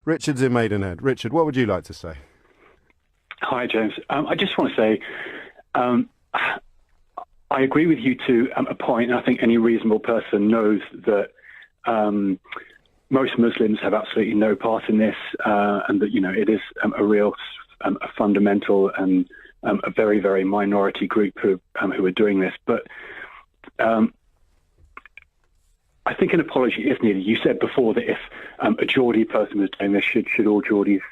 Richard's in Maidenhead. Richard, what would you like to say? Hi, James. I just want to say I agree with you to a point, and I think any reasonable person knows that most Muslims have absolutely no part in this, and that, it is a real a fundamental and a very, very minority group who are doing this. But I think an apology is needed. You said before that if a Geordie person was doing this, should all Geordies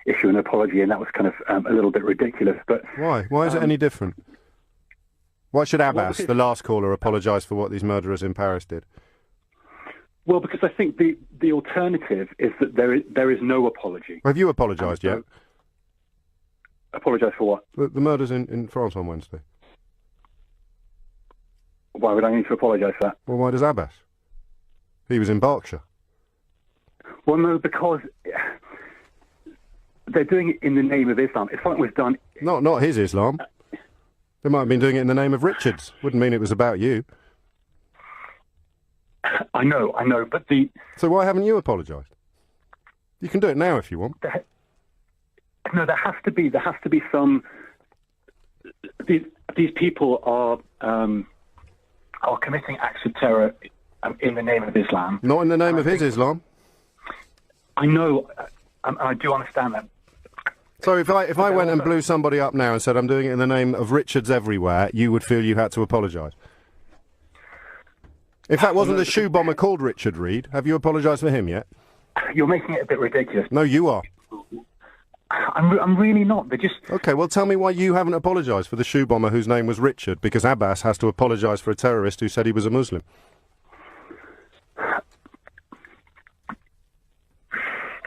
issue an apology, and that was kind of a little bit ridiculous. But why? Why is it any different? Why should Abbas, the last caller, apologise for what these murderers in Paris did? Well, because I think the alternative is that there is no apology. Have you apologised yet? Apologise for what? The murders in France on Wednesday. Why would I need to apologise for that? Well, why does Abbas? He was in Berkshire. Well, no, because they're doing it in the name of Islam. If something was done... Not his Islam. They might have been doing it in the name of Richard's. Wouldn't mean it was about you. I know, but the... So why haven't you apologised? You can do it now if you want. No, there has to be some... These people are committing acts of terror in the name of Islam. Not in the name of his Islam. I know, I do understand that. So if I went and blew somebody up now and said I'm doing it in the name of Richards everywhere, you would feel you had to apologise? In fact, wasn't the shoe bomber called Richard Reed? Have you apologised for him yet? You're making it a bit ridiculous. No, you are. I'm really not. They're just... OK, well, tell me why you haven't apologised for the shoe bomber whose name was Richard, because Abbas has to apologise for a terrorist who said he was a Muslim.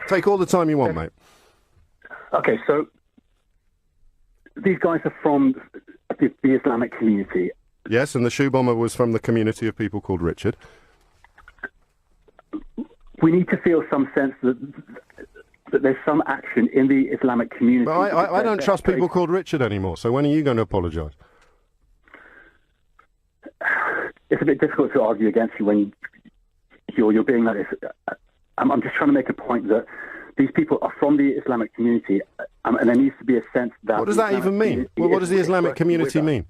Take all the time you want, mate. OK, so these guys are from the Islamic community. Yes, and the shoe bomber was from the community of people called Richard. We need to feel some sense that there's some action in the Islamic community. But I don't trust people called Richard anymore, so when are you going to apologise? It's a bit difficult to argue against you when you're being like this. I'm just trying to make a point that these people are from the Islamic community, and there needs to be a sense that... What does that even mean? Well, what does the Islamic community mean?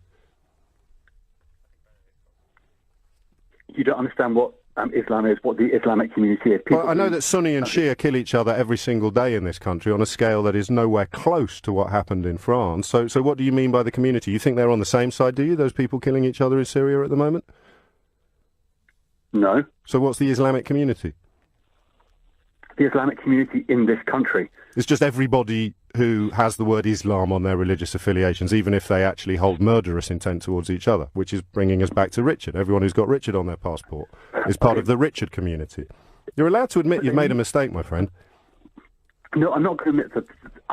You don't understand what Islam is, what the Islamic community is. Well, I know that Sunni and Shia kill each other every single day in this country on a scale that is nowhere close to what happened in France. So what do you mean by the community? You think they're on the same side, do you, those people killing each other in Syria at the moment? No. So what's the Islamic community? The Islamic community in this country. It's just everybody who has the word Islam on their religious affiliations, even if they actually hold murderous intent towards each other, which is bringing us back to Richard. Everyone who's got Richard on their passport is part of the Richard community. You're allowed to admit you've made a mistake, my friend. No, I'm not going to admit that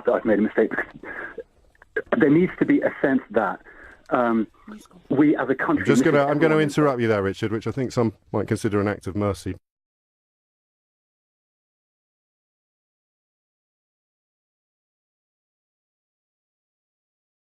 I've made a mistake, because there needs to be a sense that we as a country... I'm going to interrupt you there, Richard, which I think some might consider an act of mercy.